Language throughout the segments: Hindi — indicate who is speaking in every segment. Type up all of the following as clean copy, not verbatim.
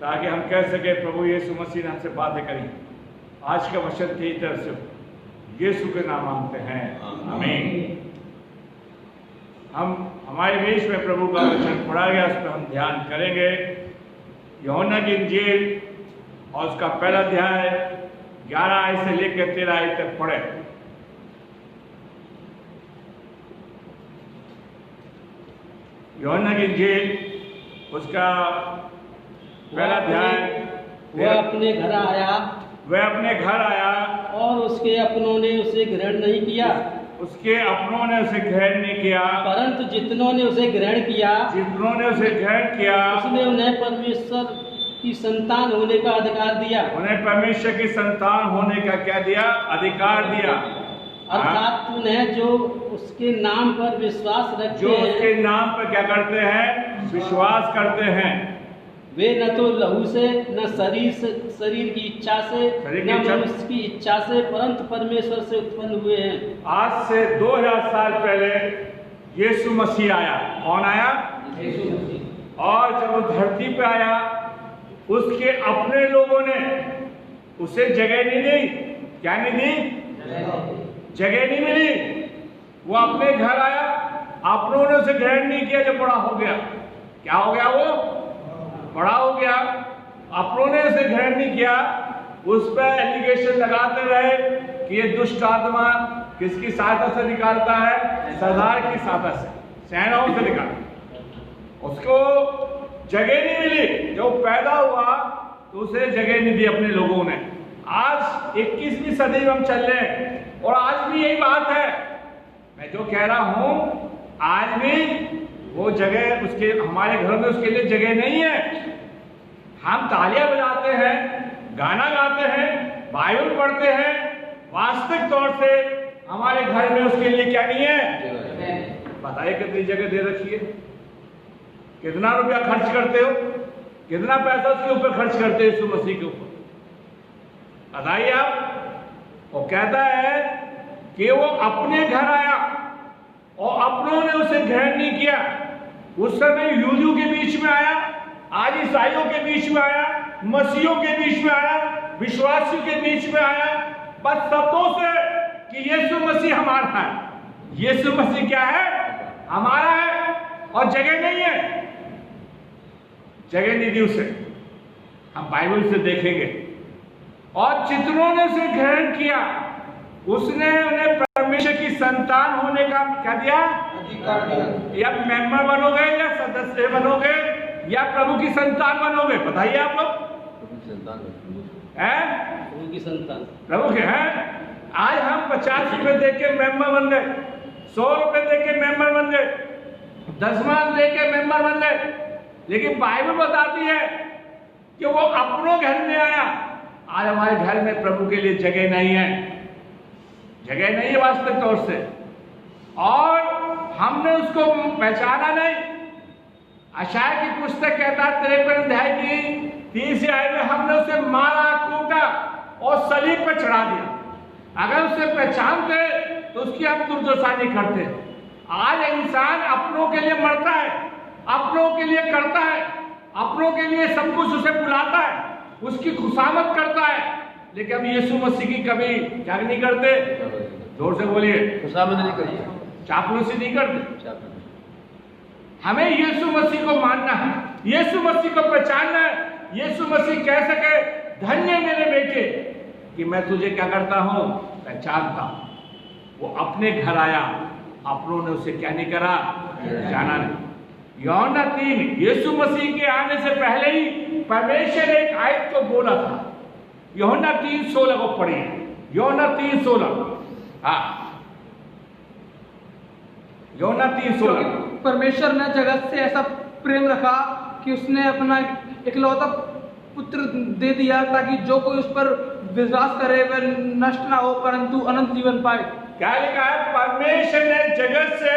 Speaker 1: ताकि हम कह सके प्रभु यीशु मसीह ने हमसे बातें करी। आज का वचन तेरी तरफ से यीशु के नाम मांगते हैं, आमीन। हम हमारे बीच में प्रभु का वचन पढ़ा गया, उस पर हम ध्यान करेंगे। यूहन्ना की इंजील और उसका पहला अध्याय 11 आयत से लेकर 13 आयत तक पढ़े। यूहन्ना की इंजील उसका पहला अध्याय।
Speaker 2: वह अपने घर आया
Speaker 1: और
Speaker 2: उसके अपनों ने उसे ग्रहण नहीं किया।
Speaker 1: उसके अपनों ने उसे ग्रहण नहीं किया,
Speaker 2: परंतु जितनों ने उसे ग्रहण किया उसने उन्हें परमेश्वर की संतान होने का अधिकार दिया।
Speaker 1: उन्हें परमेश्वर की संतान होने का क्या दिया? अधिकार दिया।
Speaker 2: अर्थात उन्हें जो उसके नाम पर विश्वास रखते
Speaker 1: जो
Speaker 2: हैं,
Speaker 1: उसके नाम पर क्या करते हैं? विश्वास करते हैं।
Speaker 2: वे न तो लहू से, न शरीर की इच्छा से, न मनुष्य की इच्छा से, परंतु परमेश्वर से उत्पन्न हुए हैं।
Speaker 1: आज से 2000 साल पहले यीशु मसीह आया। कौन आया?
Speaker 2: यीशु मसीह।
Speaker 1: और जब वो धरती पे आया, उसके अपने लोगों ने उसे जगह नहीं दी। क्या नहीं दी? जगह नहीं मिली। वो अपने घर आया, अपनों ने उसे ग्रहण नहीं किया। जब बड़ा हो गया, क्या हो गया? वो बड़ा हो गया, अपनों ने उसे ग्रहण नहीं किया। उस पर एलिगेशन लगाते रहे कि ये दुष्ट आत्मा किसकी सहायता से निकालता है? सरदार की सहायता से, सेनाओं से निकालता। उसको जगह नहीं मिली। जब पैदा हुआ तो उसे जगह नहीं दी अपने लोगों ने। आज 21वीं सदी में हम चल रहे हैं और आज भी यही बात है। मैं जो कह रहा हूं, आज भी वो जगह उसके हमारे घरों में उसके लिए जगह नहीं है। हम तालियां बजाते हैं, गाना गाते हैं, बाइबल पढ़ते हैं, वास्तविक तौर से हमारे घर में उसके लिए क्या नहीं है? बताइए कितनी जगह दे रखी है? कितना रुपया खर्च करते हो? कितना पैसा उसके ऊपर खर्च करते हो? यीशु मसीह के ऊपर बताइए आप। वो कहता है कि वो अपने घर आया और अपनों ने उसे ग्रहण नहीं किया। उस समय यहूदियों के बीच में आया, आज ईसाइयों के बीच में आया, मसीहों के बीच में आया, विश्वासियों के बीच में आया, बस शब्दों से कि यीशु मसीह हमारा है। यीशु मसीह क्या है? हमारा है। और जगह नहीं है, जगह नहीं दी उसे। हम बाइबल से देखेंगे। और जितनों ने उसे ग्रहण किया, उसने उन्हें परमेश्वर की संतान होने का क्या दिया? अधिकार दिया। या मेंबर बनोगे, या सदस्य बनोगे, या प्रभु की संतान बनोगे? बताइए आप लोग। प्रभु की संतान प्रभु के हैं। आज हम 50 रुपए दे के मेंबर बन गए, 100 रुपए दे के मेंबर बन गए, 10 मान दे के मेंबर बन गए। लेकिन बाइबल बताती है कि वो अपनों घर में आया। आज हमारे घर में प्रभु के लिए जगह नहीं है, जगह नहीं है वास्तविक तौर से। और हमने उसको पहचाना नहीं। अशाया की पुस्तक कहता है 53 अध्याय की 30 आयत में, हमने उसे मारा, कूटा और सलीब पर चढ़ा दिया। अगर उसे पहचानते तो उसकी हम दुर्दशा नहीं करते। आज इंसान अपनों के लिए मरता है, अपनों के लिए करता है, अपनों के लिए सब कुछ उसे बुलाता है, उसकी खुशामद करता है। लेकिन हम यीशु मसीह की कभी क्या नहीं करते? जोर से बोलिए। खुशामद नहीं करते, चापलूसी नहीं करते। हमें यीशु मसीह को मानना है, यीशु मसीह को पहचानना है। यीशु मसीह कह सके, धन्य मेरे बेटे कि मैं तुझे क्या करता हूं? पहचानता हूं। वो अपने घर आया, अपनों ने उसे क्या नहीं करा? जाना नहीं। यूहन्ना 3, यीशु मसीह के आने से पहले ही परमेश्वर ने एक आयत को बोला था। यूहन्ना 3:16 को पढ़िए। यूहन्ना 3:16। हाँ, यूहन्ना 3:16।
Speaker 3: परमेश्वर ने जगत से ऐसा प्रेम रखा कि उसने अपना इकलौता पुत्र दे दिया, ताकि जो कोई उस पर विश्वास करे वह नष्ट ना हो, परंतु अनंत जीवन पाए।
Speaker 1: क्या लिखा है? परमेश्वर ने जगत से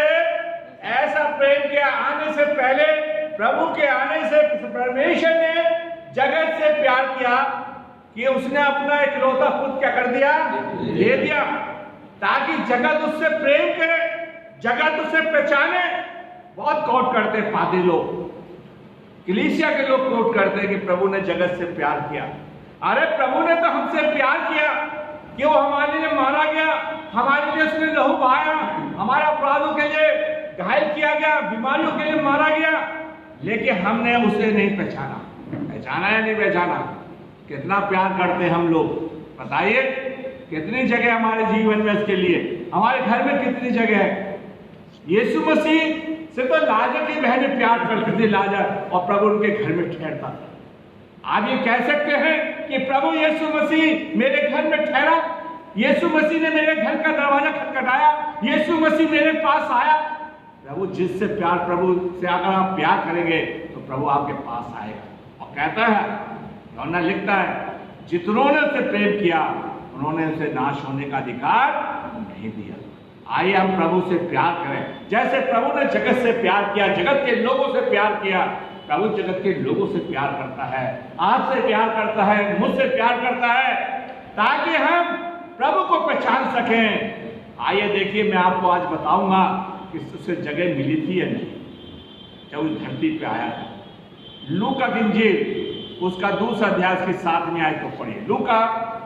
Speaker 1: ऐसा प्रेम किया। आने से पहले, प्रभु के आने से परमेश्वर ने जगत से प्यार किया कि उसने अपना इकलौता पुत्र क्या कर दिया? दे दिया, ताकि जगत उससे प्रेम करे, जगत उसे पहचाने। बहुत कोट करते पादी लोग, कलीसिया के लोग कोट करते हैं कि प्रभु ने जगत से प्यार किया। अरे प्रभु ने तो हमसे प्यार किया कि वो हमारे लिए मारा गया, हमारे लिए उसने लहू बहाया, हमारे अपराधों के लिए घायल किया गया, बीमारियों के लिए मारा गया, लेकिन हमने उसे नहीं पहचाना। पहचाना या नहीं पहचाना? कितना प्यार करते हैं हम लोग, बताइए। कितनी जगह हमारे जीवन में इसके लिए, हमारे घर में कितनी जगह है। यीशु मसीह से तो लाजर की बहनें प्यार करती थी, लाजर, और प्रभु उनके घर में ठहरता था। आप ये कह सकते हैं कि प्रभु यीशु मसीह मेरे घर में ठहरा, यीशु मसीह ने मेरे घर का दरवाजा खटखटाया, यीशु मसीह मेरे पास आया। प्रभु जिससे प्यार, प्रभु से अगर आप प्यार करेंगे तो प्रभु आपके पास आएगा। और कहता है, यूहन्ना लिखता है, जितनों ने उसे प्रेम किया उन्होंने उसे नाश होने का अधिकार नहीं दिया। आइए हम प्रभु से प्यार करें, जैसे प्रभु ने जगत से प्यार किया, जगत के लोगों से प्यार किया। प्रभु जगत के लोगों से प्यार करता है, आपसे प्यार करता है, मुझसे प्यार करता है, ताकि हम प्रभु को पहचान सकें। आइए देखिए, मैं आपको आज बताऊंगा कि उसे जगह मिली थी या नहीं जब उस धरती पे आया था। लूका की इंजील उसका 2 अध्याय उसकी 7वीं आयत को पढ़िए। लूका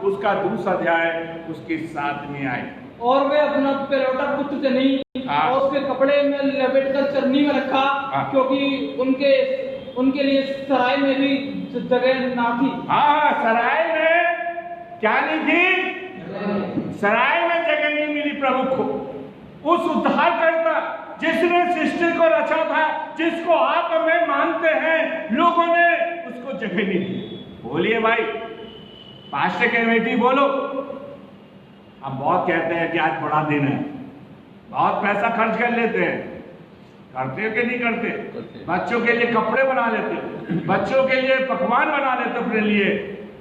Speaker 1: उसका 2 अध्याय उसकी 7वीं आयत।
Speaker 3: और वे अपना पहलौठा पुत्र से नहीं और उसके कपड़े में लपेटकर चरनी में रखा, क्योंकि उनके लिए सराय में भी जगह ना थी।
Speaker 1: हाँ, सराय में क्या नहीं थी? सराय में जगह नहीं मिली प्रभु को। उस उद्धारकर्ता जिसने सृष्टि को रचा था, जिसको आप हमें मानते हैं, लोगों ने उसको जगह नहीं दी। बोलिए भाई, पास्टर के बेटी बोलो। हम बहुत कहते हैं कि आज बड़ा दिन है, बहुत पैसा खर्च कर लेते हैं, करते हो कि नहीं करते? बच्चों के लिए कपड़े बना लेते हो, बच्चों के लिए पकवान बना लेते हो, अपने लिए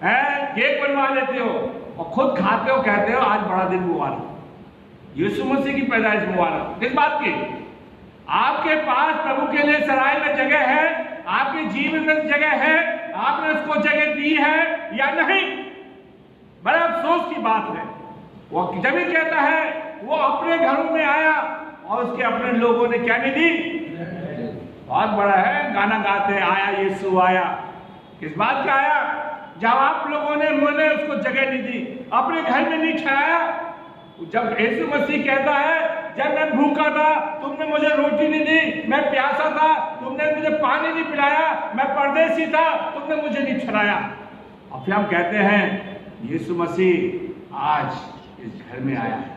Speaker 1: केक बनवा लेते हो, और खुद खाते हो, कहते हो आज बड़ा दिन मुबारक, यीशु मसीह की पैदाइश मुबारक। किस बात की? आपके पास प्रभु के लिए सराय में जगह है, आपके जीवन में जगह है, आपने उसको जगह दी है या नहीं? बड़ा अफसोस की बात है। वो जब भी कहता है वो अपने घरों में आया और उसके अपने लोगों ने क्या नहीं दी? बहुत बड़ा है, गाना गाते हैं, आया यीशु आया। किस बात का आया? जब आप लोगों ने मुझे उसको जगह नहीं दी, अपने घर में नहीं ठहराया। जब यीशु मसीह कहता है, जब मैं भूखा था तुमने मुझे रोटी नहीं दी, मैं प्यासा था तुमने मुझे पानी नहीं पिलाया, मैं परदेसी था तुमने मुझे नहीं ठहराया। और फिर हम कहते हैं यीशु मसीह आज इस घर में आया है।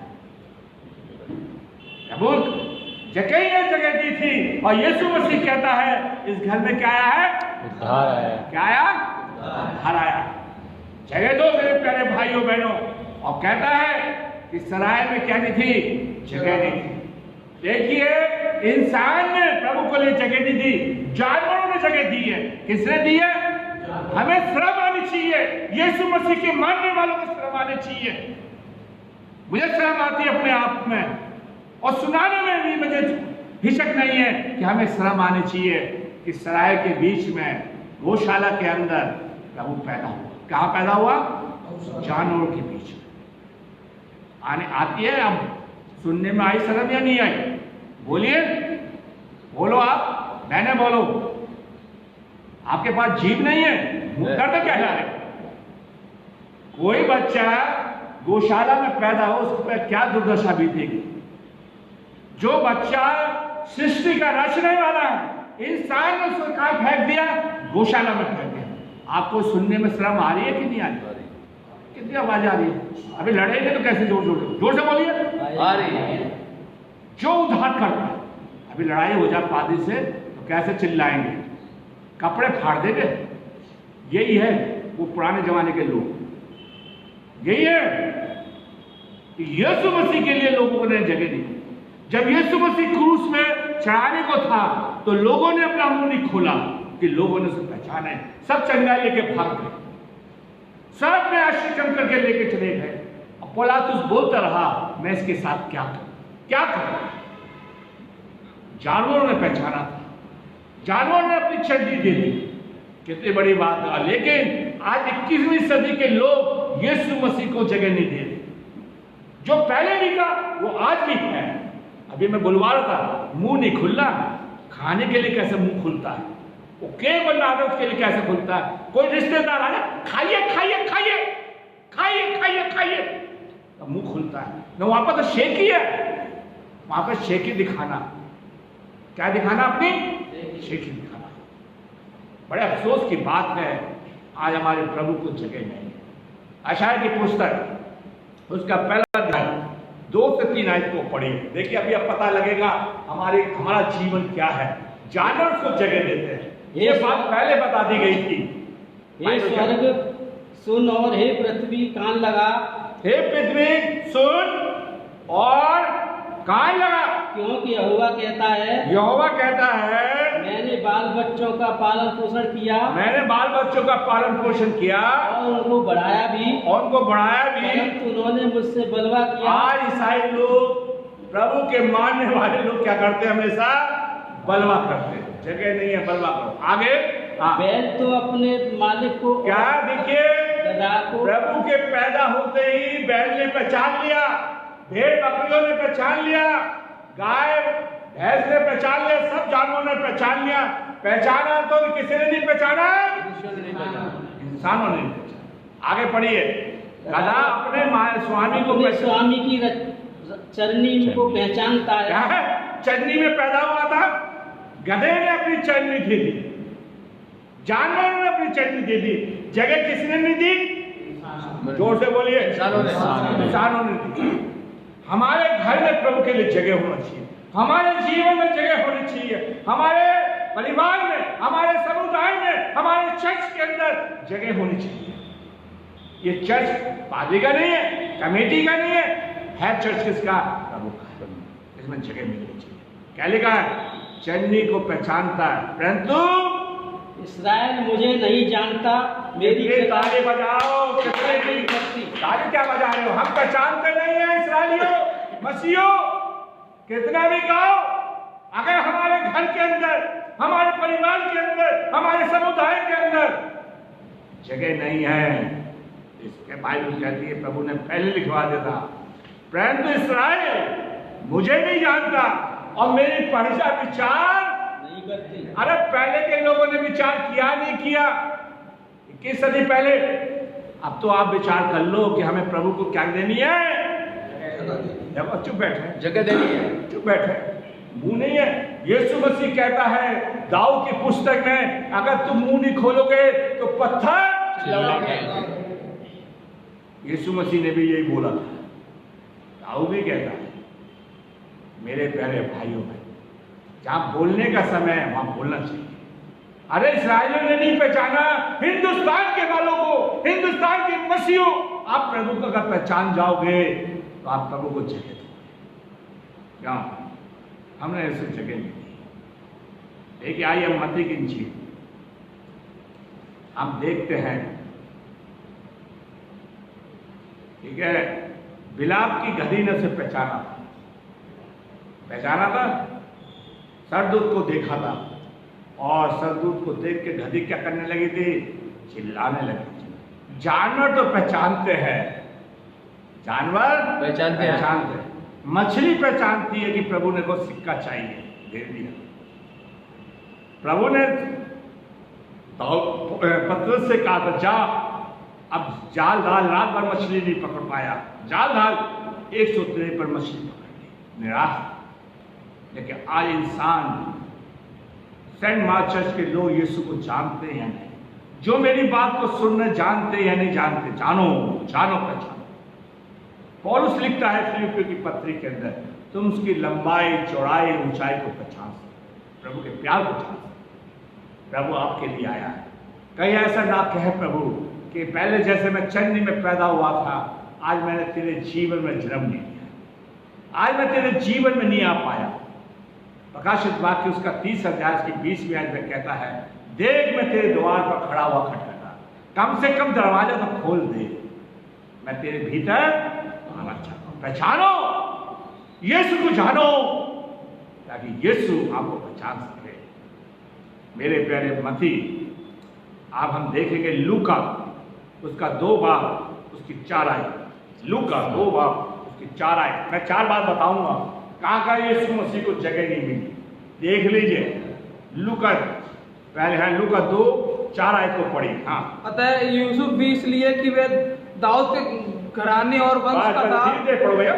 Speaker 1: जगह दी थी, और यीशु मसीह कहता है इस घर में क्या आया है? उद्धार आया। क्या आया? उद्धार आया। जगह दो मेरे प्यारे भाइयों बहनों। और कहता है कि सराय में क्या नहीं थी? जगह नहीं थी। देखिए, इंसान ने प्रभु को लिए जगह नहीं दी, जानवरों ने जगह दी है। किसने दी है? हमें शर्म आनी चाहिए, यीशु मसीह के मानने वालों को शर्म आनी चाहिए। मुझे शर्म आती है अपने आप में, और सुनाने में भी मुझे हिचक नहीं है कि हमें शर्म आनी चाहिए कि सराय के बीच में, गौशाला के अंदर प्रभु पैदा हुआ। कहाँ पैदा हुआ? जानवरों के बीच में। आती है? अब सुनने में आई शर्म या नहीं आई? बोलिए, बोलो आप, मैंने बोलो। आपके पास जीभ नहीं है, मुंह करते क्या है? कोई बच्चा गौशाला में पैदा हो, उस पर क्या दुर्दशा बीतेगी? जो बच्चा सृष्टि का रचने वाला है, इंसान ने उसको कहाँ फेंक दिया? गौशाला में फेंक दिया। आपको सुनने में शर्म आ रही है कि नहीं आ रही? कितनी आवाज आ रही है? अभी लड़ेंगे तो कैसे? जोर से बोलिए। आ रही है। जो उद्धार करता है, अभी लड़ाई हो जाए पादी से तो कैसे चिल्लाएंगे, कपड़े फाड़ देंगे। यही है वो पुराने जमाने के लोग। यही है कि यीशु मसीह के लिए लोगों ने जगह दी। जब यीशु मसीह क्रूस में चढ़ाने को था तो लोगों ने अपना मुंह नहीं खोला, कि लोगों ने उसे पहचाना है। सब चंगा लेके भाग गए, सब में आश्चर्य करके लेके चले गए। और पिलातुस बोलता रहा, मैं इसके साथ क्या करूं, क्या करूं? जानवरों ने पहचाना था, जानवरों ने अपनी चड्डी दे दी। कितनी बड़ी बात है। लेकिन आज 21वीं सदी के लोग यीशु मसीह को जगह नहीं दे रहे। जो पहले भी था वो आज भी है। अभी मैं बुलवा रहा था, मुंह नहीं खुलना, खाने के लिए कैसे मुंह खुलता है? वो केवल नाम उसके लिए कैसे खुलता है? कोई रिश्तेदार आ जाए, खाइए खाइए खाइए खाइए खाइए खाइए, तो मुंह खुलता है ना। वहां पर तो शेकी है, वहां पर शेकी दिखाना, क्या दिखाना? अपनी शेकी दिखाना। बड़े अफसोस की बात है, आज हमारे प्रभु को जगह नहीं है। यशायाह की पुस्तक उसका पहला अध्याय 2 से 3 आयत को पढ़िए। देखिए अभी अब पता लगेगा हमारा जीवन क्या है। जानवर को जगह देते हैं, ये बात पहले बता दी गई थी।
Speaker 2: हे स्वर्ग सुन और हे पृथ्वी कान लगा।
Speaker 1: हे पृथ्वी सुन और कान लगा,
Speaker 2: क्योंकि यहोवा कहता है,
Speaker 1: यहोवा कहता है,
Speaker 2: मैंने बाल बच्चों का पालन पोषण किया,
Speaker 1: मैंने बाल बच्चों का पालन पोषण किया
Speaker 2: और उनको बढ़ाया भी, परंतु उन्होंने मुझसे बलवा किया।
Speaker 1: आज ईसाई लोग, प्रभु के मानने वाले लोग क्या करते हैं? हमेशा बलवा करते हैं। जगह नहीं है, बलवा करो। आगे
Speaker 2: बैल तो अपने मालिक को,
Speaker 1: क्या देखिए,
Speaker 2: गधा को,
Speaker 1: प्रभु के पैदा होते ही बैल ने पहचान लिया, भेड़ बकरियों ने पहचान लिया, गाय भैंस ने पहचान लिया, सब जानवरों ने पहचान लिया। पहचाना तो किसी ने नहीं पहचाना? इंसानों ने नहीं पहचाना। आगे पढ़िए, गधा अपने स्वामी को,
Speaker 2: अपने स्वामी की चरनी को पहचानता है।
Speaker 1: क्या है? चरनी में पैदा हुआ था, गधे ने अपनी चरनी दे दी, जानवरों ने अपनी चरनी दे दी। जगह किसने नहीं दी? जोर से बोलिए, इंसानों ने दी। हमारे घर में प्रभु के लिए जगह होना चाहिए, हमारे जीवन में जगह होनी चाहिए, हमारे परिवार में, हमारे समुदाय में, हमारे चर्च के अंदर जगह होनी चाहिए। ये चर्च पादरी का नहीं है, कमेटी का नहीं है चर्च किसका? प्रभु का। इसमें जगह मिलनी चाहिए। क्या लिखा है? चरनी को पहचानता है, परंतु
Speaker 2: इस्राएल मुझे नहीं जानता। मेरी
Speaker 1: ताली बजाओ, कितने की ताली क्या बजा रहे हो? हम पहचानते नहीं है इस्राएलियों, मसीहों, कितना भी गाओ, अगर हमारे घर के अंदर, हमारे परिवार के अंदर, हमारे समुदाय के अंदर जगह नहीं है, इसके बाइबल कहती है, प्रभु ने पहले लिखवा देता, परंतु इस्राएल मुझे नहीं जानता और मेरी प्रजा विचार
Speaker 2: नहीं करती।
Speaker 1: अरे पहले के लोगों ने विचार किया नहीं किया? 21 सदी पहले। अब तो आप विचार कर लो कि हमें प्रभु को क्या देनी है? जब चुप बैठे, जगह देनी है, चुप बैठे, मुंह नहीं है। यीशु मसीह कहता है दाऊद की पुस्तक में, अगर तुम मुंह नहीं खोलोगे तो पत्थर चिल्लाएंगे। यीशु मसीह ने भी यही बोला था। दाऊद भी कहता है, मेरे प्यारे भाइयों में जहां बोलने का समय है वहां बोलना चाहिए। अरे इस्राएलियों ने नहीं पहचाना हिंदुस्तान के वालों को, हिंदुस्तान के मसीहों, आप प्रभु को अगर पहचान जाओगे तो आप प्रभु को जगह दोगे। क्या हमने ऐसे जगह नहीं दी। देखिए आइए हम मत्ती की इंजील हम देखते हैं, ठीक है। बिलाप की घड़ी ने उसे पहचाना था, सरदूत को देखा था और सरदूत को देख के घड़ी क्या करने लगी थी? चिल्लाने लगी थी। जानवर तो पहचानते हैं, जानवर पहचानते हैं। मछली पहचानती है कि प्रभु ने को सिक्का चाहिए, दे दिया। प्रभु ने पतरस से कहा था, जा अब जाल डाल। रात भर मछली नहीं पकड़ पाया, जाल डाल। 103 पर मछली पकड़ ली, निराश। लेकिन आज इंसान, सेंट मार्क चर्च के लोग यीशु को जानते हैं या नहीं? जो मेरी बात को सुनने जानते या नहीं जानते, जानो पहचानो। पौलुस लिखता है फिलिप्पियों की पत्री के अंदर, तुम उसकी लंबाई, चौड़ाई, ऊंचाई को पहचान सकते, प्रभु के प्यार को जान सकते। प्रभु आपके लिए आया है। कहीं ऐसा ना कहे प्रभु कि पहले जैसे मैं चन्नी में पैदा हुआ था, आज मैंने तेरे जीवन में जन्म नहीं लिया, आज मैं तेरे जीवन में नहीं आ पाया। प्रकाशित वाक्य उसका 30 अध्याय की 20वीं आयत में कहता है, देख मैं तेरे द्वार पर खड़ा हुआ खटखटा, कम से कम दरवाजा तो खोल दे, मैं तेरे भीतर आना चाहता हूं। पहचानो यीशु को, जानो, ताकि यीशु आपको पहचान सके। मेरे प्यारे मती, आप हम देखेंगे लूका उसका 2 बाब उसकी 4 आयत, लूका 2 बाब उसकी 4 आयत। मैं 4 बात बताऊंगा कहाँ यीशु मसीह को जगह नहीं मिली। देख लीजिए लूका पहले है लूका 2:4 को पढ़ी। हाँ,
Speaker 3: अतः यूसुफ भी इसलिए कि वे दाऊद के घराने और वंश का था।
Speaker 1: धीरे पढ़ो भैया।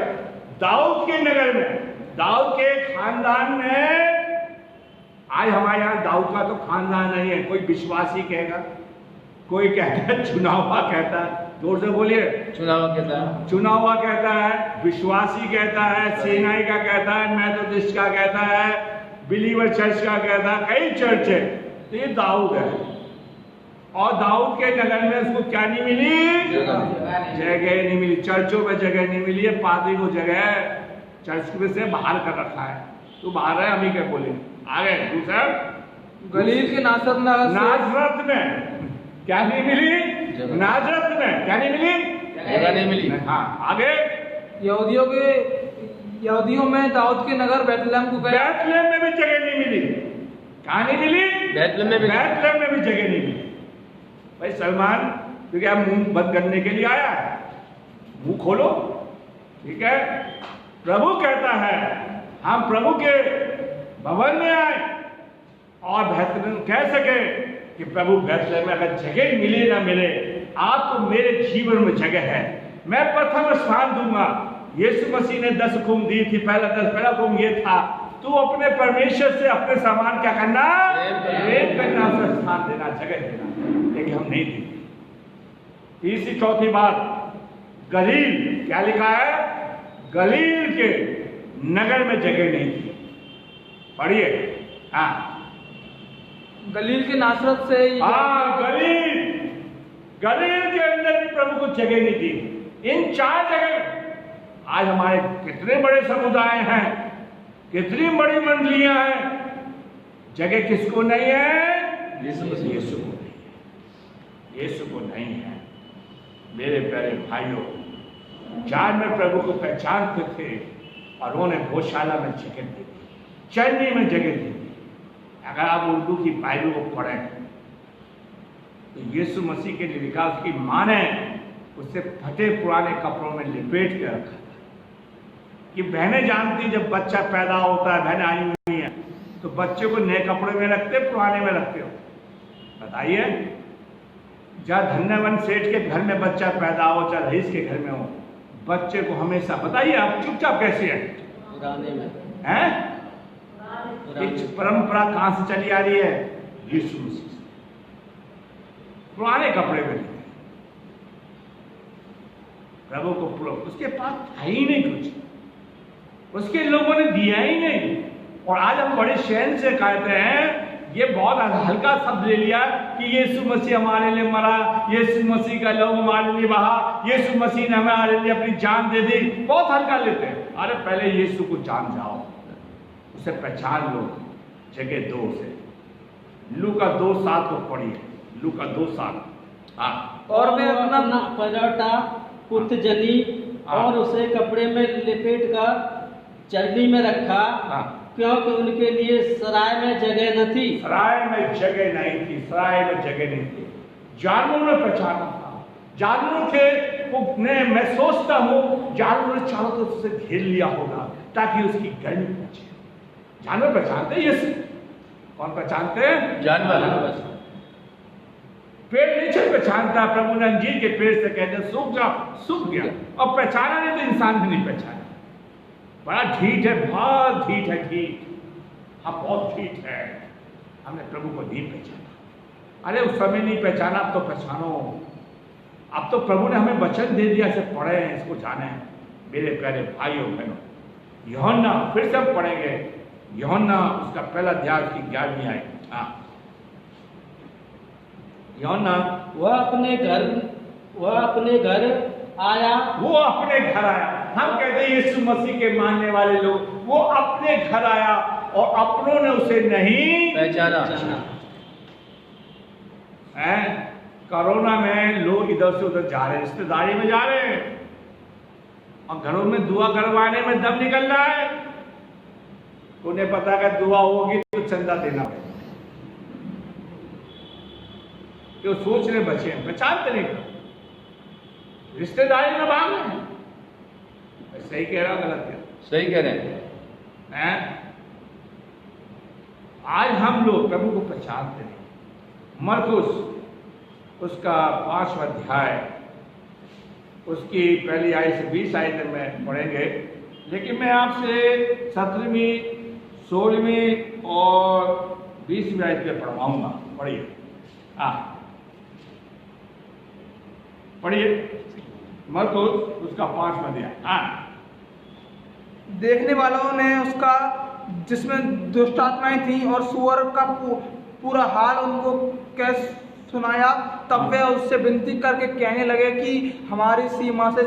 Speaker 1: दाऊद के नगर में, दाऊद के खानदान में, आज हमारे यहाँ दाऊद का तो खानदान नहीं है। कोई विश्वासी कहेगा, कोई कहता है चुना हुआ कहता है, जोर से बोलिए,
Speaker 4: चुना हुआ कहता है,
Speaker 1: चुना हुआ कहता है, विश्वासी कहता है, सेनाई का कहता है, मेथोडिस्ट का कहता है, बिलीवर चर्च का कहता है, कई चर्च है। तो ये दाऊद है, और दाऊद के नगर में उसको क्या नहीं मिली? जगह नहीं मिली। चर्चों में जगह नहीं मिली है, पादरी को जगह चर्च में से बाहर कर रखा है। तो बाहर है, हम ही क्या बोले। आगे दूसरा,
Speaker 3: गलील के नासरत नगर से
Speaker 1: नाजरत में क्या नहीं मिली? नाजरत में क्या नहीं मिली?
Speaker 4: जगह नहीं मिली।
Speaker 1: हाँ, आगे
Speaker 3: यहूदियों में दाऊद के नगर बैतलहम को गया।
Speaker 1: बैतलहम में भी जगह नहीं मिली। कहाँ नहीं मिली?
Speaker 4: बैतलहम में भी
Speaker 1: जगह नहीं मिली। भाई सलमान, तो क्या मुंह बंद करने के लिए आया है? मुंह खोलो, ठीक है। प्रभु कहता है हम प्रभु के भवन में आए और बेहतरीन कह सके कि प्रभु बैतलहम में अगर जगह मिले ना मिले, आपको मेरे जीवन में जगह है, मैं प्रथम स्थान दूंगा। यीशु मसीह ने 10 हुक्म दी थी। पहला हुक्म ये था, तू अपने परमेश्वर से अपने सामान क्या करना? प्रेम करना, उसे स्थान देना, जगह देना। लेकिन हम नहीं दी। तीसरी चौथी बात, गलील, क्या लिखा है? गलील के नगर में जगह नहीं थी। पढ़िए। हाँ,
Speaker 3: गलील के नासरत से
Speaker 1: हाँ, गलील के अंदर भी प्रभु को जगह नहीं दी। इन 4 जगह, आज हमारे कितने बड़े समुदाय हैं, कितनी बड़ी मंडलियां हैं, जगह किसको नहीं है? यीशु को नहीं है। यीशु को नहीं है। मेरे प्यारे भाइयों, 4 में प्रभु को पहचानते थे और उन्होंने गौशाला में जगह दी, चरनी में जगह दी। अगर आप उर्दू की बाइबल को पढ़ें तो यीशु मसीह के लिए लिखा, उसकी मां ने उससे फटे पुराने कपड़ों में लिपेट के रखा था। कि बहनें जानती, जब बच्चा पैदा होता है, बहनें आई हुई हैं, तो बच्चे को नए कपड़े में रखते, पुराने में रखते हो? बताइए। जहाँ धन्यवन सेठ के घर में बच्चा पैदा हो, चाहे रईस के घर में हो, बच्चे को हमेशा, बताइए आप चुपचाप कैसे है?
Speaker 2: पुराने में
Speaker 1: हैं? परंपरा कहां से चली आ रही है? यीशु मसीह से। पुराने कपड़े में प्रभु को, उसके पास था ही नहीं कुछ, उसके लोगों ने दिया ही नहीं। और आज हम बड़े शहर से कहते हैं, ये बहुत हल्का शब्द ले लिया कि यीशु मसीह हमारे लिए मरा, यीशु मसीह का लहू हमारे लिए बहा, यीशु मसीह ने हमारे लिए अपनी जान दे दी। बहुत हल्का लेते हैं। अरे पहले यीशु को जान जाओ, उसे पहचान लो। जगह 2 से लूका 2:7 को पढ़िए। लूका 2:7। हाँ,
Speaker 3: और वे
Speaker 2: अपना
Speaker 3: अपना
Speaker 2: पलटा पुतजनी और उसे कपड़े में लपेट कर चरनी में रखा,
Speaker 1: हाँ।
Speaker 2: क्योंकि उनके लिए सराय में जगह न थी।
Speaker 1: सराय में जगह नहीं थी, सराय में जगह नहीं थी। जानवरों ने पहचाना था, जानवर थे वो। मैं सोचता हूँ जानवर ने चारों तरफ से घेर लिया होगा ताकि उसकी गर्मी पहुंचे। जानवर पहचानते हैं यीशु। कौन पहचानते हैं?
Speaker 4: जानवर।
Speaker 1: पेड़ नीचे पहचानता। प्रभु ने अंजीर के पेड़ से कहते सूख जा, सूख गया। और पहचाना नहीं तो इंसान भी नहीं पहचाना। बड़ा ढीठ है, बहुत ढीठ है, ढीठ। हाँ, बहुत ढीठ है। हमने प्रभु को नहीं पहचाना। अरे उस समय नहीं पहचाना, अब तो पहचानो। अब तो प्रभु ने हमें वचन दे दिया, इसे पढ़े, इसको जाने। मेरे प्यारे भाइयों बहनों, यूहन्ना, फिर से हम पढ़ेंगे। यूहन्ना उसका पहला अध्याय की 11वीं आयत। हाँ, यूहन्ना
Speaker 2: वह अपने घर आया।
Speaker 1: वो अपने घर आया। हम कहते हैं यीशु मसीह के मानने वाले लोग, वो अपने घर आया और अपनों ने उसे नहीं
Speaker 4: पहचाना।
Speaker 1: कोरोना में लोग इधर से उधर जा रहे हैं, रिश्तेदारी में जा रहे हैं, और घरों में दुआ करवाने में दम निकल रहा है। उन्हें पता है दुआ होगी तो चंदा देना पड़ेगा। तो सोच रहे बचे हैं, पहचानते नहीं, रिश्तेदारी में भाग रहे हैं। सही कह रहा, गलत कह रहा?
Speaker 4: सही कह रहे हैं।
Speaker 1: आज हम लोग प्रभु को पहचानते नहीं। मरकुस उसका 5वां अध्याय उसकी पहली आयत से 20 आयत में पढ़ेंगे, लेकिन मैं आपसे 17वीं 16वीं और 20वीं आयत में पढ़वाऊंगा। पढ़िए, पढ़िए मरकुस उसका 5वां अध्याय।
Speaker 3: देखने वालों ने उसका, जिसमें दुष्ट आत्माएं थी और सुअर का पूरा हाल उनको कैसे सुनाया, तब वे उससे विनती करके कहने लगे कि हमारी सीमा से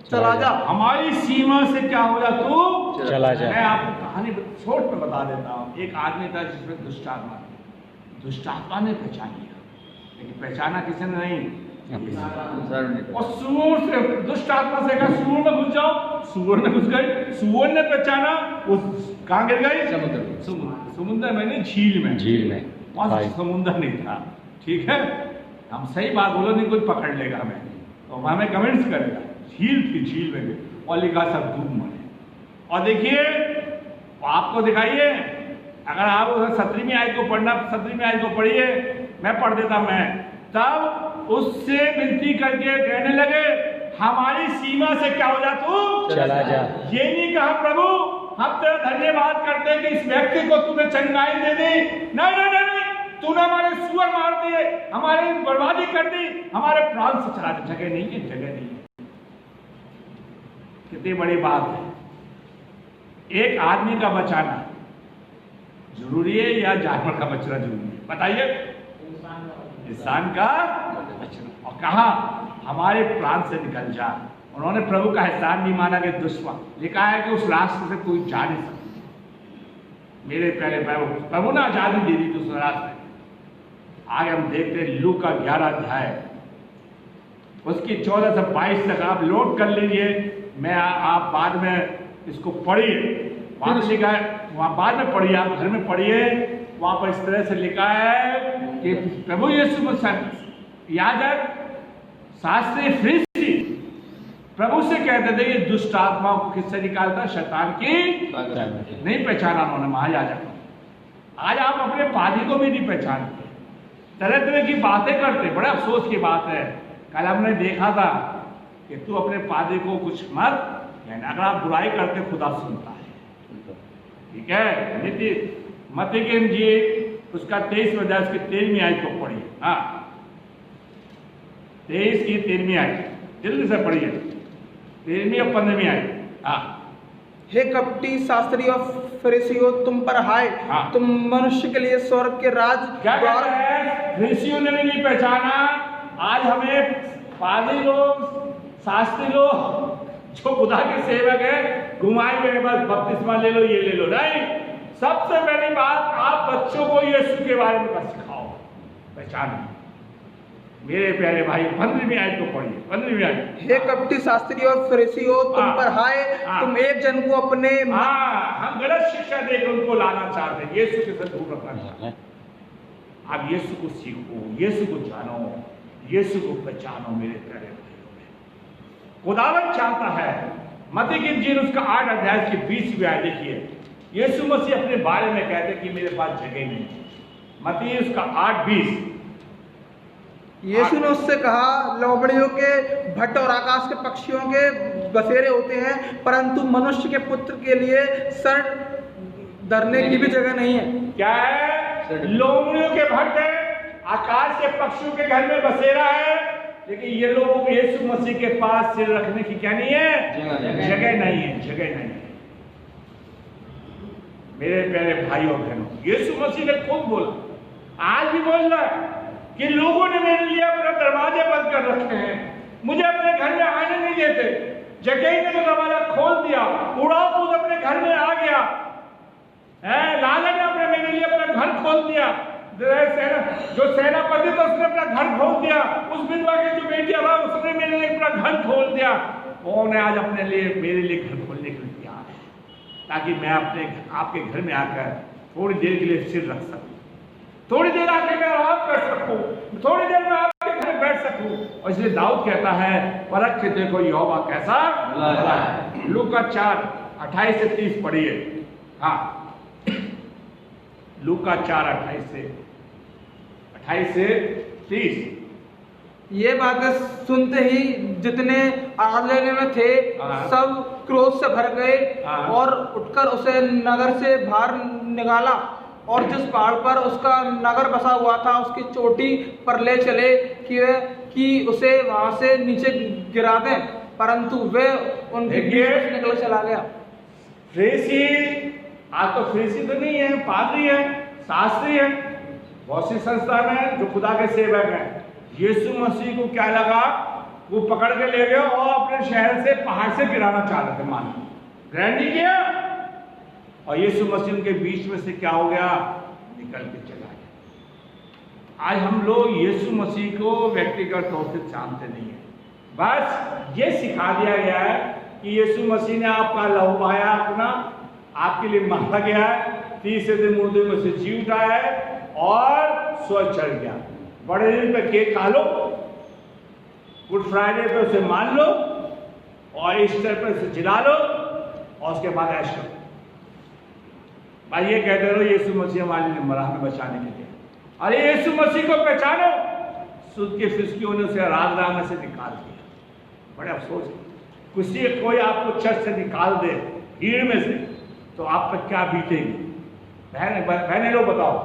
Speaker 3: चला जा।
Speaker 1: हमारी सीमा से क्या हो जा, तू
Speaker 4: चला जा।
Speaker 1: मैं आपको कहानी शॉर्ट में बता देता हूँ। एक आदमी था जिसमें दुष्ट आत्मा थी। दुष्ट आत्मा ने पहचान लिया, लेकिन पहचाना किसी ने नहीं। और सुअर से, दुष्ट आत्मा से कहा सुअर में घुस जाओ, सुअर में घुस गए। सुअर ने पहचाना, वो कहाँ गिर गई? समुद्र में नहीं, झील में। वहां समुद्र नहीं था। ठीक है, हम सही बात बोलो, नहीं कोई पकड़ लेगा हमें, तो हमें कमेंट्स करेगा। झील थी, झील में गए और लिखा सब डूब मरे। और देखिए आपको दिखाइए, अगर आप 17वीं आयत को पढ़ना, 17वीं आयत को पढ़िए, मैं पढ़ देता। मैं तब उससे विनती करके कहने लगे हमारी सीमा से क्या हो जा, तू
Speaker 4: चला जा।
Speaker 1: ये नहीं कहा प्रभु हम तेरा धन्यवाद करते हैं कि इस व्यक्ति को तूने चंगाई दे दी। नहीं, तूने हमारे सुअर मार दिए, हमारी बर्बादी कर दी, हमारे प्राण से चला दे। जगह नहीं है, जगह नहीं है। कितनी बड़ी बात है। एक आदमी का बचाना जरूरी है या जानवर का बचना जरूरी है? बताइए। इंसान का बचना। और कहा हमारे प्राण से निकल जा। उन्होंने प्रभु का एहसान नहीं माना कि दुश्मन, लिखा है कि उस रास्ते से कोई जा नहीं सकता। मेरे प्यारे प्रभु ने आजादी दे दी उस रास्ते। आगे हम देखते हैं लूका 11 अध्याय उसकी 14 से 22 तक आप लोड कर लीजिए। मैं आप बाद में इसको पढ़िए, वहां पर लिखा है, वहां बाद में पढ़िए, आप घर में पढ़िए। वहां पर इस तरह से लिखा है कि प्रभु यीशु मसीह याजक शास्त्री फरीसी प्रभु से कहते थे ये दुष्ट आत्माओं को किससे निकालता? शैतान की। नहीं पहचाना उन्होंने महायाजक को। आज आप अपने पादी को भी नहीं पहचानते, तरह तरह की बातें करते। बड़े अफसोस की बात है। कल हमने देखा था कि तू अपने पादी को कुछ मत कहना, अगर आप बुराई करते खुदा सुनता है। ठीक है, नीति मत्ती की इंजील उसका 23वां अध्याय उसकी 13वीं आयत को पढ़िए। 23 की 13वीं आयत जल्दी से पढ़िए, 13वीं और 15वीं आयत।
Speaker 3: हे कपटी शास्त्री और फरीसियों, तुम पर हाय, तुम मनुष्य के लिए स्वर्ग के राज
Speaker 1: क्या कहता है? फरीसियों ने भी नहीं पहचाना। आज हमें पादी लोग, शास्त्री लोग जो खुदा के सेवक है घुमाए हुए, बस बपतिस्मा ले लो, ये ले लो। नहीं, सबसे पहली बात आप बच्चों को यीशु के बारे में बस सिखाओ, पहचान। मेरे प्यारे भाई 15वीं आयत को पढ़िए, 15वीं आयत।
Speaker 3: हे कपटी शास्त्री और फरीसियों, तुम पर हाय, तुम एक जन को अपने।
Speaker 1: हम गलत शिक्षा देकर उनको लाना चाहते हैं, यीशु के साथ दूर रखना चाहते हैं। आप यीशु को सीखो, यीशु को जानो, यीशु को पहचानो। मेरे प्यारे भाइयों में खुदावंद चाहता है। मत्ती की इंजील उसका 8 अध्याय की 20वीं आयत देखिए, यीशु मसीह अपने बारे में कहते हैं कि मेरे पास जगह नहीं है। मत्ती उसका 8:20।
Speaker 3: यीशु ने उससे कहा लोमड़ियों के भट्ट और आकाश के पक्षियों के बसेरे होते हैं, परंतु मनुष्य के पुत्र के लिए सर धरने की भी जगह नहीं है।
Speaker 1: क्या है? लोमड़ियों के भट्ट है, आकाश के पक्षियों के घर में बसेरा है, लेकिन ये लोग यीशु मसीह के पास सिर रखने की क्या नहीं है? जगह नहीं है, जगह नहीं है। मेरे प्यारे भाइयों बहनों, यीशु मसीह ने खुद बोला, आज भी बोल रहा है कि लोगों ने मेरे लिए अपने दरवाजे बंद कर रखे हैं, मुझे अपने घर में आने नहीं देते। जगह ने तो दरवाजा खोल दिया, उड़ाव कूद अपने घर में आ गया है। लाला ने अपने मेरे लिए अपना घर खोल दिया, जो सेनापति था उसने अपना घर खोल दिया, उस विधवा की जो बेटियां था उसने मेरे लिए अपना घर खोल दिया। उन्होंने आज अपने लिए मेरे लिए घर खोलने के लिए तैयार है, ताकि मैं अपने आपके घर में आकर थोड़ी देर के लिए सिर रख सकूं, थोड़ी देर आके मैं आराम कर सकूं, थोड़ी देर में आपके घर में बैठ सकूं। और इसलिए दाऊद कहता है परख के देखो यहोवा कैसा भला है। लूका 4:28 से 30 पढ़िए। लूका 4:28 से 28 से 30।
Speaker 3: ये बातें सुनते ही जितने आलेने में थे
Speaker 1: हाँ।
Speaker 3: सब क्रोध से भर गए
Speaker 1: हाँ।
Speaker 3: और उठकर उसे नगर से बाहर निकाला और जिस पहाड़ पर उसका नगर बसा हुआ था उसकी चोटी पर ले चले कि उसे वहां से नीचे गिरा दें, परंतु वे उनके
Speaker 1: देखिए,
Speaker 3: बीच से निकल चला गया।
Speaker 1: फरीसी, आज तो फरीसी तो नहीं है, पादरी है, शास्त्री है, बहुत सी संस्थान है जो खुदा के सेवक हैं। यीशु मसीह को क्या लगा, वो पकड़ के ले गए और अपने शहर से पहाड़ से गिराना चाह रहे थे, मान ग्रहण नहीं किया। और यीशु मसीह उनके बीच में से क्या हो गया, निकल के चला गया। आज हम लोग यीशु मसीह को व्यक्तिगत तौर से जानते नहीं है, बस ये सिखा दिया गया है कि यीशु मसीह ने आपका लहू बहाया, अपना आपके लिए मारा गया है, तीसरे दिन मुर्दे में से जी उठाया है और स्वर्ग चढ़ गया। बड़े दिन पे केक खा लो, गुड फ्राइडे पे उसे मान लो और ईस्टर पे उसे जिला लो और उसके बाद ऐश करो। भाई ये कहते रहो यीशु मसीह हमारे लिए मरा, हमें बचाने के लिए। अरे यीशु मसीह को पहचानो, सुध के फिसकियों ने उसे आराधना में से निकाल दिया। बड़े अफसोस है, कोई आपको चर्च से निकाल दे भीड़ में से, तो आप पर क्या बीतेगी। बहने लोग बताओ,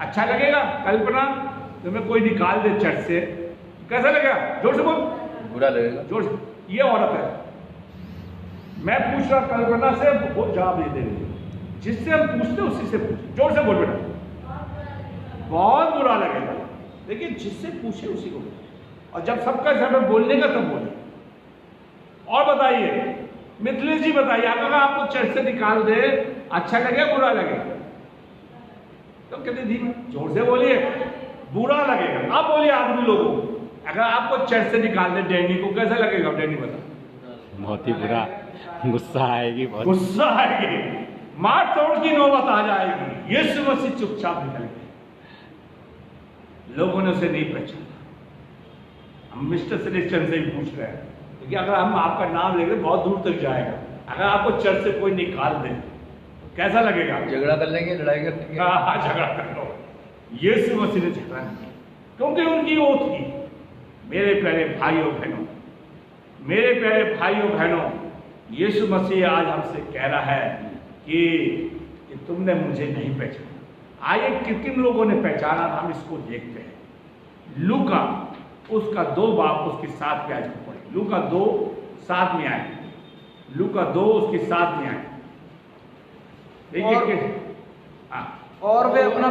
Speaker 1: अच्छा लगेगा? कल्पना तुम्हें कोई निकाल दे चर्च से, कैसा लगेगा? जोर से बोल।
Speaker 4: बुरा लगेगा।
Speaker 1: जोर से। ये औरत है, मैं पूछ रहा कल्पना से, बहुत जवाब दे देंगे। जिससे हम पूछते उसी से पूछे। जोर से बोल बेटा। बहुत बुरा लगेगा, लेकिन जिससे पूछे उसी को बोले। और जब सबका समय बोलने का तब बोले। और बताइए मिथिलेश जी, बताइए अगर आपको चर्च से निकाल दे, अच्छा लगे बुरा लगेगा? तो कहते धीमे जोर से बोलिए, बुरा लगेगा। अब बोलिए आदमी लोगों को, अगर आपको चर्च से निकाल दे डैनी को, कैसा लगेगा? डैनी बता।
Speaker 5: बहुत ही बुरा, गुस्सा आएगी, बहुत
Speaker 1: गुस्सा आएगी, मार तोड़ की नौबत आ जाएगी। यीशु मसीह चुपचाप निकल गए, लोगों ने उसे नहीं पहचाना। हम मिस्टर सिलेक्शन से ही पूछ रहे हैं, क्योंकि अगर हम आपका नाम लेंगे बहुत दूर तक जाएगा। अगर आपको चर्च से कोई निकाल दे तो कैसा लगेगा?
Speaker 4: झगड़ा कर लेंगे, लड़ाई कर लेंगे।
Speaker 1: हाँ, झगड़ा कर लो। यीशु मसीह ने झगड़ा नहीं किया, क्योंकि उनकी ओथ थी। मेरे प्यारे भाइयों बहनों, मेरे प्यारे भाइयों बहनों, यीशु मसीह आज हमसे कह रहा है कि तुमने मुझे नहीं पहचाना। आइए किन लोगों ने पहचाना, हम इसको देखते हैं। लूका उसका 2 बाप उसके 7 पे आज पढ़े। लूका 2:7 में आए, लूका 2 उसके 7 में आए। देखिए,
Speaker 3: और वे अपना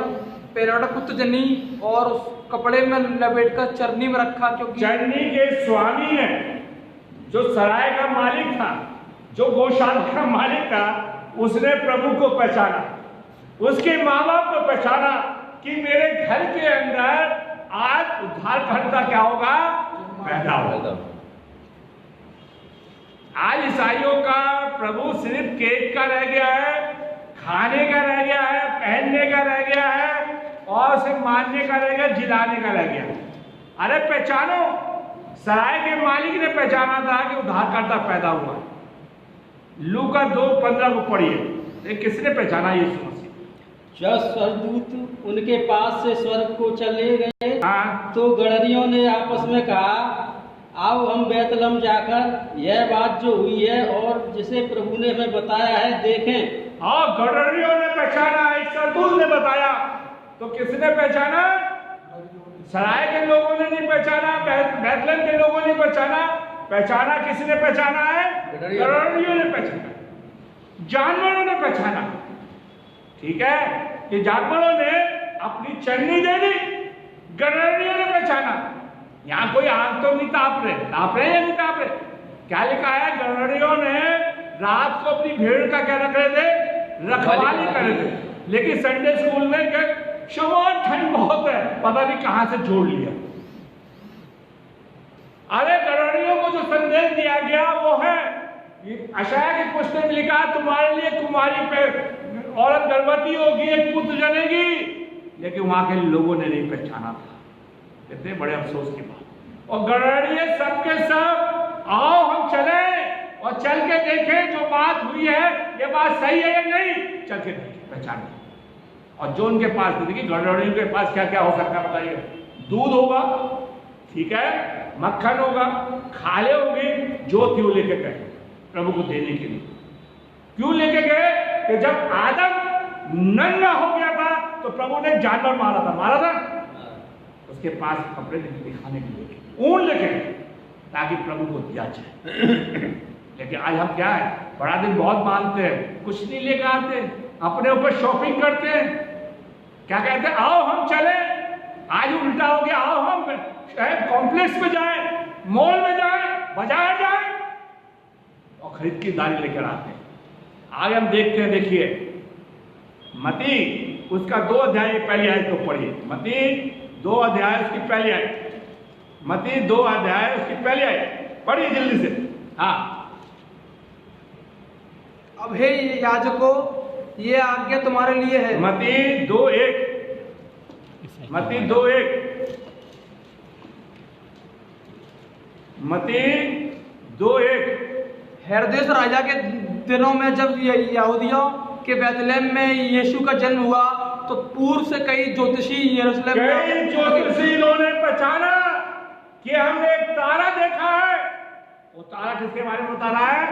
Speaker 3: पेराड़ा पुत्र जनी और उस कपड़े में लपेटकर चरनी में रखा, क्योंकि
Speaker 1: चरनी के स्वामी ने, जो सराय का मालिक था, जो गौशाला का मालिक था, उसने प्रभु को पहचाना, उसके माँ बाप को पहचाना कि मेरे घर के अंदर आज उद्धारकर्ता क्या होगा, पैदा होगा। आज ईसाइयों का प्रभु सिर्फ केक का रह गया है, खाने का रह गया है, पहनने का रह गया है और उसे मानने का रह गया, जिलाने का रह गया। अरे पहचानो, सराय के मालिक ने पहचाना था कि उद्धारकर्ता पैदा हुआ। लूका 2:15 को पढ़िए, किसने पहचाना? यीशु मसीह।
Speaker 2: जब स्वर्गदूत उनके पास से स्वर्ग को चले गए,
Speaker 1: हाँ,
Speaker 2: तो गडरियों ने आपस में कहा, आओ हम बैतलहम जाकर यह बात जो हुई है और जिसे प्रभु ने हमें बताया है देखें।
Speaker 1: हाँ, गडरियों ने पहचाना, एक स्वर्गदूत ने बताया। तो किसने पहचाना? सराय के लोगों ने नहीं पहचाना, बैतलहम के लोगों ने पहचाना। पहचाना किसने पहचाना है? गडरियों ने पहचाना, जानवरों ने पहचाना। ठीक है, ये जानवरों ने अपनी चरनी दे दी, गडरियों ने पहचाना। यहाँ कोई आग तो नहीं ताप रहे या नहीं ताप रहे? क्या लिखा है? गडरियों ने रात को अपनी भेड़ का क्या रख रहे थे? रखवाली कर रहे थे। लेकिन संडे स्कूल में शमोन ठंड बहुत है, पता नहीं कहां से जोड़ लिया। अरे गडरियों को जो संदेश दिया गया वो है, यशायाह की पुस्तक में लिखा, तुम्हारे लिए कुमारी पे औरत गर्भवती होगी, एक पुत्र जनेगी। लेकिन वहां के लोगों ने नहीं पहचाना था। कितने बड़े अफसोस की बात। और गडरिये सबके सब, आओ हम चले और चल के देखें जो बात हुई है, ये बात सही है या नहीं। चल के देखें, पहचान। और जो उनके पास, देखिए गड़बड़ियों के पास क्या क्या हो सकता है बताइए। दूध होगा, ठीक है, मक्खन होगा, खाले होंगे, जो थी वो लेके गए प्रभु को देने के लिए। क्यों लेके गए? कि जब आदम नंगा हो गया था तो प्रभु ने जानवर मारा था, उसके पास कपड़े दिखाने के लिए ऊन लेके गए ताकि प्रभु को दिया जाए। लेकिन आज हम क्या है, बड़ा दिन बहुत मानते हैं, कुछ नहीं लेकर आते, अपने ऊपर शॉपिंग करते हैं। क्या कहते हैं, आओ हम चले, आज उल्टा हो गया, आओ हम कॉम्प्लेक्स में जाए, मॉल में जाए, बाजार जाए और खरीद की दारी लेकर आते हैं। आज हम देखते हैं, देखिए मती उसका 2 अध्याय पहली आयत को पढ़िए। मती 2 अध्याय उसकी पहली आयत, मती 2 अध्याय उसकी पहली आयत पढ़िए जल्दी से। हाँ,
Speaker 3: अब हे याजकों, ये आज्ञा तुम्हारे लिए है।
Speaker 1: मती 2:1, मती 2:1, मती 2:1।
Speaker 3: हेरोदेस राजा के दिनों में जब यहूदियों के बैतलहम में यीशु का जन्म हुआ तो पूर्व से कई ज्योतिषी यरूशलेम
Speaker 1: कई ज्योतिषी ने पहचाना कि हमने एक तारा देखा है। वो तारा किसके बारे में बता रहा है?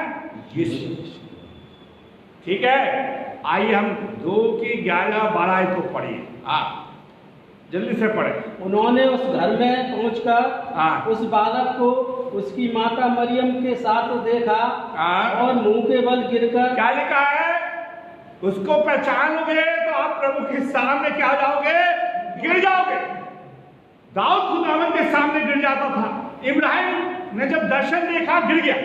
Speaker 1: यीशु। ठीक है, आइए हम 2:11-12 को पढ़िए। हाँ, जल्दी से पढ़े।
Speaker 2: उन्होंने उस घर में पहुंचकर
Speaker 1: हाँ।
Speaker 2: उस बालक को उसकी माता मरियम के साथ देखा
Speaker 1: हाँ।
Speaker 2: और मुंह के बल गिरकर,
Speaker 1: क्या लिखा है? उसको पहचान लोगे तो आप प्रभु के सामने क्या हो जाओगे? गिर जाओगे। दाऊद खुदावन के सामने गिर जाता था, इब्राहिम ने जब दर्शन देखा गिर गया,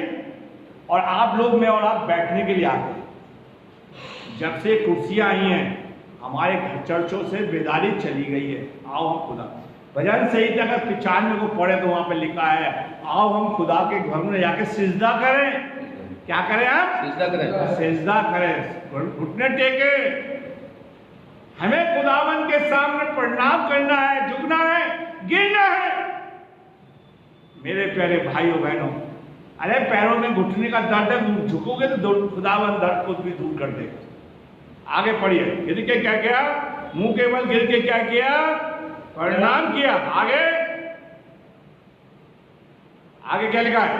Speaker 1: और आप लोग में और आप बैठने के लिए आ गए। जब से कुर्सियां आई हैं हमारे घर चर्चों से बेदारी चली गई है। आओ हम खुदा, भजन सही अगर 95 को पढ़े तो वहां पे लिखा है, आओ हम खुदा के घर में जाके सिजदा करें। क्या करें? हम
Speaker 4: सिजदा करें,
Speaker 1: सिजदा करें, घुटने टेके। हमें खुदावन के सामने प्रणाम करना है, झुकना है, गिरना है। मेरे प्यारे भाइयों बहनों, अरे पैरों में घुटने का दर्द है, झुकोगे तो खुदावन दर्द को भी दूर कर देगा। आगे पढ़िए। गिर के क्या किया? मुंह के बल गिर के क्या किया? प्रणाम किया। आगे आगे क्या लिखा है?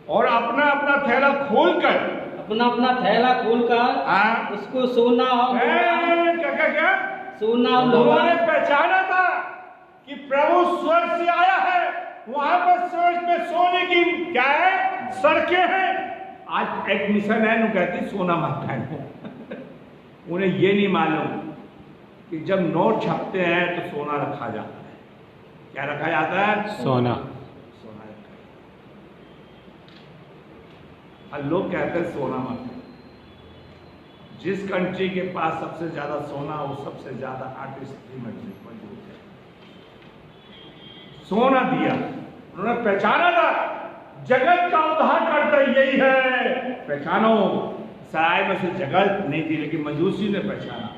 Speaker 1: और अपना अपना थैला खोलकर,
Speaker 2: अपना अपना थैला खोलकर उसको सोना और
Speaker 1: क्या
Speaker 2: सोना और
Speaker 1: उन्होंने पहचाना था कि प्रभु स्वर्ग से आया है। वहां पर स्वर्ग में सोने की क्या है? सड़कें हैं। आज एक मिशन है, कहती सोना मत पहनो। उन्हें ये नहीं मालूम कि जब नोट छपते हैं तो सोना रखा जाता है। क्या रखा जाता है?
Speaker 5: सोना।
Speaker 1: सोना रखा है। और लोग कहते हैं सोना मत। जिस कंट्री के पास सबसे ज्यादा सोना, वो सबसे ज्यादा आर्टिस्ट्री में मौजूद है। सोना दिया, उन्होंने पहचाना था जगत का उद्धारकर्ता यही है। पहचानो। सराय में से जगत नहीं थी, लेकिन मजूसी ने पहचाना,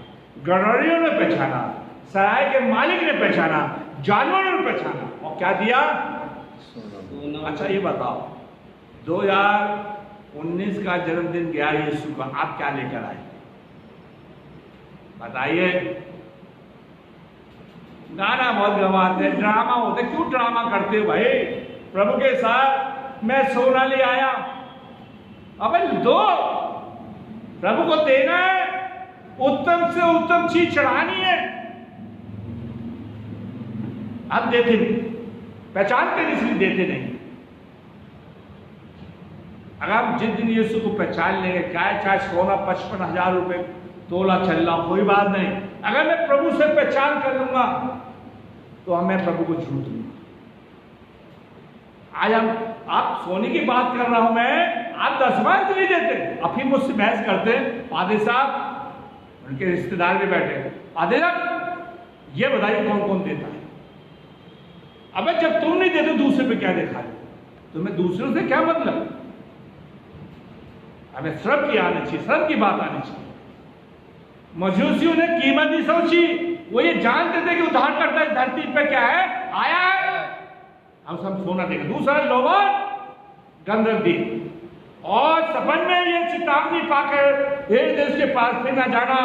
Speaker 1: गड़रियों ने पहचाना, सराय के मालिक ने पहचाना, जानवरों ने पहचाना, और क्या दिया? अच्छा ये बताओ, 2019 का जन्मदिन गया यीशु का, आप क्या लेकर आए? बताइए। गाना बहुत गवाते हैं, ड्रामा होते, क्यों ड्रामा करते हो भाई? प्रभु के साथ मैं सोना ले आया। अबे दो, प्रभु को देना है, उत्तम से उत्तम चीज चढ़ानी है। आप देते नहीं, पहचानते नहीं, इसलिए देते नहीं। अगर हम जिस दिन यीशु को पहचान लेंगे, चाहे सोना 55,000 रुपए तोला चल रहा, कोई बात नहीं। अगर मैं प्रभु से पहचान कर लूंगा तो मैं प्रभु को झूठ दूंगा। आज आप सोने की बात कर रहा हूं मैं, आप 10 बार नहीं देते। अब फिर मुझसे बहस करते हैं, पादरी साहब, उनके रिश्तेदार भी बैठे, पादरी साहब ये बताइए कौन कौन देता है? अबे जब तुम नहीं देते दूसरे पे क्या देखा है? तुम्हें दूसरों से क्या मतलब? हमें श्रम की आनी चाहिए, श्रम की बात आनी चाहिए। मजूसियों ने कीमत नहीं सोची, वो ये जानते थे कि उद्धारकर्ता इस धरती पे क्या है? आया है। अब हम सोना देंगे। दूसरा लोगों गंधर्व दी, और सपन में ये चेतावनी पाकर हे देश के पास से ना जाना,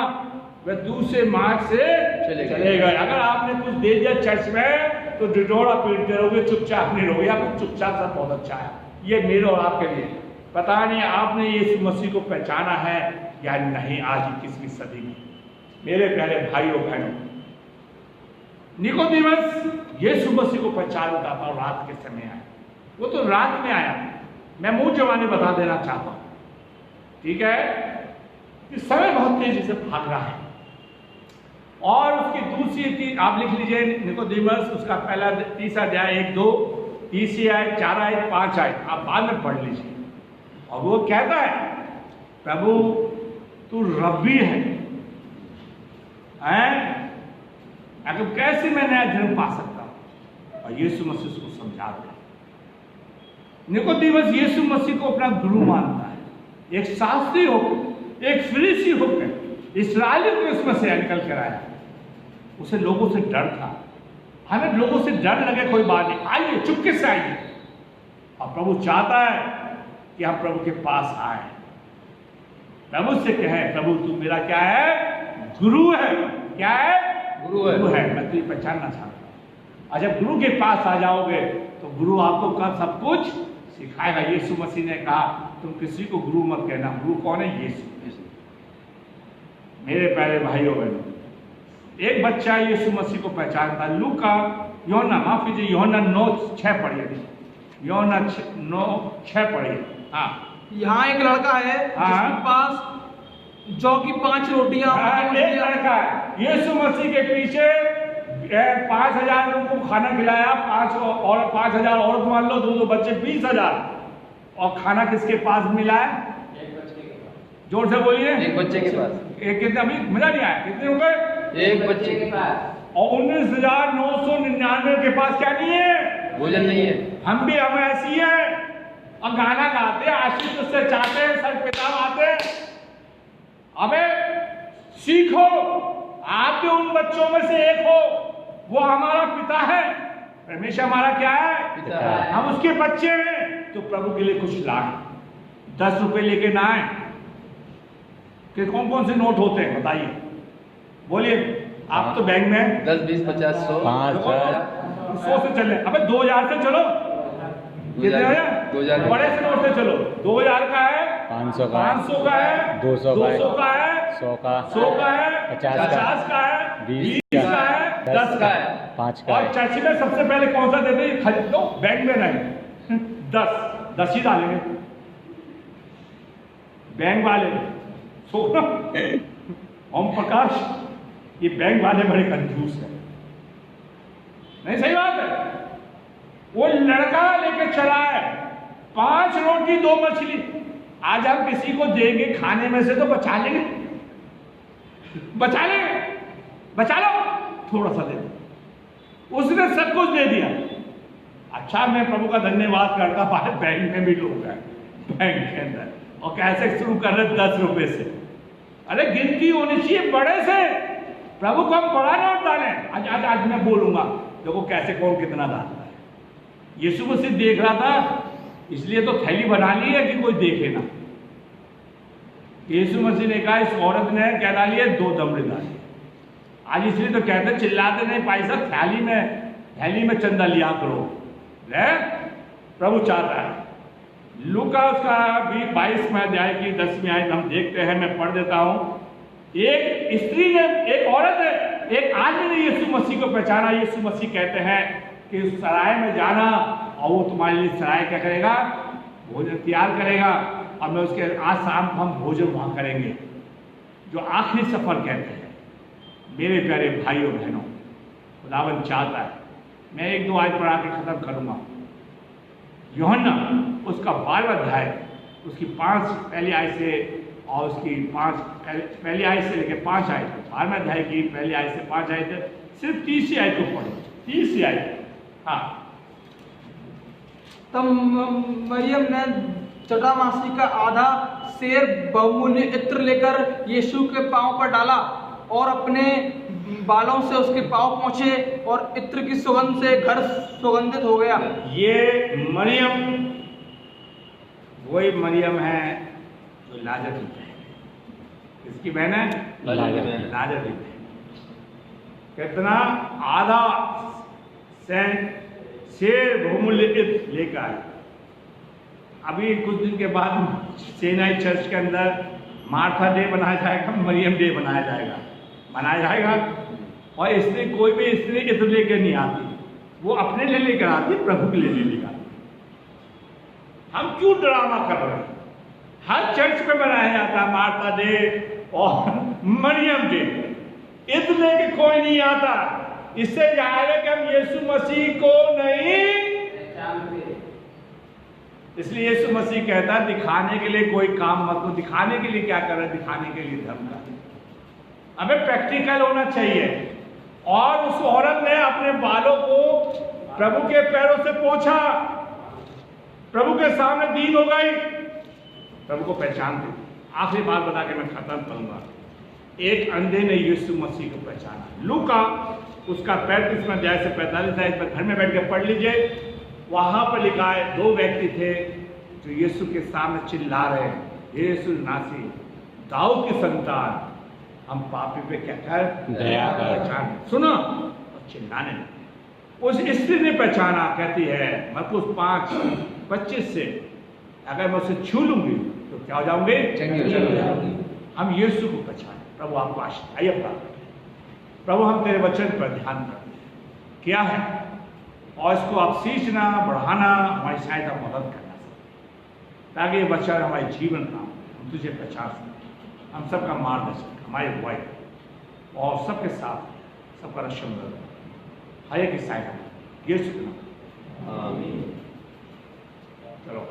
Speaker 1: वह दूसरे मार्ग से चले गए। अगर आपने कुछ दे दिया चर्च में तो डिडोरा पीटते रहोगे, चुपचाप नहीं रहोगे। आप चुपचाप सब बहुत अच्छा है। ये मेरे और आपके लिए पता नहीं आपने यीशु मसीह को पहचाना है या नहीं आज 21वीं सदी में। मेरे प्यारे भाइयों बहनों, निकोदेमस यीशु मसीह को पहचानता था और रात के समय आया। वो तो रात में आया। मैं मुंह जवानी बता देना चाहता हूं, ठीक है, कि समय बहुत तेजी से भाग रहा है। और उसकी दूसरी आप लिख लीजिए निकोदेमस, उसका पहला 30 अध्याय 1, 2, 30 आयत, 4 आयत, 5 आयत आप बाद में पढ़ लीजिए। और वो कहता है, प्रभु तू रब्बी है, अगर कैसे मैं नया जन्म पा सकता हूं? और यीशु मसीह उसको समझाता है। निकोदेमस यीशु मसीह को अपना गुरु मानता है। एक शास्त्री होकर, एक फरीसी होकर इस्राएली को इसमें से निकल कर आया। उसे लोगों से डर था। हमें लोगों से डर लगे कोई बात नहीं, आइए चुपके से आइए। और प्रभु चाहता है कि हम प्रभु के पास आए, प्रभु से कहे, प्रभु तू मेरा क्या है? गुरु है। क्या है? गुरु है। मैं तुझे पहचानना चाहता हूं। और जब गुरु के पास आ जाओगे तो गुरु आपको कब सब कुछ सिखाएगा। यीशु मसीह ने कहा तुम किसी को गुरु मत कहना। गुरु कौन है? यीशु। मेरे प्यारे भाइयों बहनों, एक बच्चा यीशु मसीह को पहचानता। लूका यूहन्ना, माफ कीजिए, यूहन्ना 9:6 पढ़िए। यूहन्ना 9:6 पढ़िए। हाँ,
Speaker 3: यहाँ एक लड़का है जिसके पास जौ की 5 रोटियां।
Speaker 1: एक लड़का है, यीशु मसीह के पीछे 5,000 लोगों को खाना खिलाया। 5,000 औरत मान लो, 2 बच्चे, 20,000। और खाना किसके पास मिला है? जोर से बोलिए।
Speaker 4: एक बच्चे के पास।
Speaker 1: एक कितने? अभी मजा नहीं आया। कितने हो गए?
Speaker 4: एक बच्चे के पास।
Speaker 1: और 19,999 के पास क्या नहीं है?
Speaker 4: भोजन नहीं है।
Speaker 1: हम ऐसी है और गाना गाते, आशीष उससे चाहते हैं, सर पिताब आते। अबे सीखो, आप भी उन बच्चों में से एक हो। वो हमारा पिता है, परमेश्वर हमारा क्या है?
Speaker 4: पिता है।
Speaker 1: हम उसके बच्चे हैं। तो प्रभु के लिए कुछ लाए। 10 रुपए लेके ना आए। कि कौन कौन से नोट होते हैं बताइए, बोलिए। आप तो बैंक में
Speaker 4: 10, 20, 50, 100,
Speaker 1: 100 से चले। अबे 2,000 से चलो। कितने आया?
Speaker 4: 2,000
Speaker 1: बड़े से नोट से चलो। 2,000 का है,
Speaker 5: 500 का,
Speaker 1: 500 का है,
Speaker 5: 200
Speaker 1: का है,
Speaker 5: 100 का,
Speaker 1: 100 का है,
Speaker 5: 50
Speaker 1: का है,
Speaker 5: 20
Speaker 1: का है, 10 का है,
Speaker 5: 5 का।
Speaker 1: और चर्च में सबसे पहले कौन सा देते हैं? खरीद लो, बैंक में नहीं। 10 ही डालेंगे बैंक वाले। ओम प्रकाश, ये बैंक वाले बड़े कंफ्यूज है। नहीं, सही बात है। वो लड़का लेके चला है 5 रोटी 2 मछली। आज हम किसी को देंगे खाने में से तो बचा लेंगे, बचा लो, थोड़ा सा दे दो। उसने सब कुछ दे दिया। अच्छा, मैं प्रभु का धन्यवाद करता, बैंक में भी लोग हैं, बैंक के अंदर, और कैसे शुरू कर रहे 10 रुपए से। अरे गिनती होनी चाहिए बड़े से। प्रभु को हम बड़ा नोट डालें। आज मैं बोलूंगा देखो कैसे कौन कितना डालता है। यीशु मसीह देख रहा था, इसलिए तो थैली बना ली है कि कोई देखे ना। यीशु मसीह ने कहा, इस औरत ने क्या डाली है? 2 दमड़े डाली। आज इसलिए तो कहते चिल्लाते नहीं, भाई साहब थैली में चंदा लिया करो। प्रभु चाहता है। लूका उसका भी 22वें अध्याय की 10वीं आयत हम देखते हैं, मैं पढ़ देता हूं। एक स्त्री ने, एक औरत ने, एक आदमी ने यीशु मसीह को पहचाना। यीशु मसीह कहते हैं कि उस सराय में जाना और वो तुम्हारे लिए सराय क्या करेगा? भोजन तैयार करेगा। और मैं उसके आज शाम हम भोजन वहां करेंगे, जो आखिरी सफर कहते हैं। मेरे प्यारे भाइयों बहनों, खुदावन चाहता है, मैं 1-2 आयत पढ़ा के खत्म करूंगा। यूहन्ना उसका 12वां अध्याय, उसकी 5 पहली आयत से और उसकी 5 पहली आयत से लेकर 5 आयत, 12वें अध्याय की पहली आयत से 5 आयत, सिर्फ 30 आयत को पढ़े। 30 आयत। हाँ,
Speaker 3: तब मरियम ने जटामासी का आधा सेर बहुमूल्य इत्र लेकर यीशु के पांव पर डाला और अपने बालों से उसके पांव पहुंचे और इत्र की सुगंध से घर सुगंधित हो गया।
Speaker 1: ये मरियम वही मरियम है जो लाजर की बहन है। इसकी बहन है
Speaker 5: लाजर।
Speaker 1: लाजर की बहन। कितना आधा शेर बहुमूल्य इत्र लेकर आए। अभी कुछ दिन के बाद सेनाई चर्च के अंदर मार्था डे बनाया जाएगा, मरियम डे मनाया जाएगा। और स्त्री, कोई भी स्त्री इत्र लेकर नहीं आती, वो अपने लिए लेकर आती, प्रभु के लिए लेकर आती। हम क्यों ड्रामा कर रहे हैं? हर चर्च पे मनाया जाता है मार्था डे और मरियम डे। इत्र लेके कोई नहीं आता। इससे जाहिर है कि हम यीशु मसीह को नहीं, इसलिए यीशु मसीह कहता है दिखाने के लिए कोई काम मत करो। दिखाने के लिए क्या कर रहे हैं? दिखाने के लिए धर्म का। हमें प्रैक्टिकल होना चाहिए। और उस औरत ने अपने बालों को प्रभु के पैरों से पोंछा, प्रभु के सामने दीन हो गई, प्रभु को पहचान दी। आखिरी बात बता के मैं खत्म करूंगा। एक अंधे ने यीशु मसीह को पहचाना। लूका उसका 35 अध्याय से 45 है, इस पर घर में बैठ के पढ़ लीजिए। वहां पर लिखा है 2 व्यक्ति थे जो यीशु के सामने चिल्ला रहे हैं, यीशु नासी, दाऊद की संतान, हम पापी पे क्या कर
Speaker 5: दया कर।
Speaker 1: सुनो, और चिल्लाने लगे। उस स्त्री ने पहचाना, कहती है मरकुस 5:25 से, अगर मैं उसे छू लूंगी तो क्या हो जाऊंगी? हम यीशु को पहचाने। प्रभु आपको आशीष। आइए प्रार्थना। प्रभु हम तेरे वचन पर ध्यान करते हैं क्या है, और इसको आप सींचना, बढ़ाना, हमारी सहायता मदद करना, ताकि ये वचन हमारे जीवन का हम तुझे पहचान सकें। हम सबका मार्गदर्शन, हमारे अगुवाई और सबके साथ सबका रक्षण हर एक की सहायता यीशु के नाम। चलो।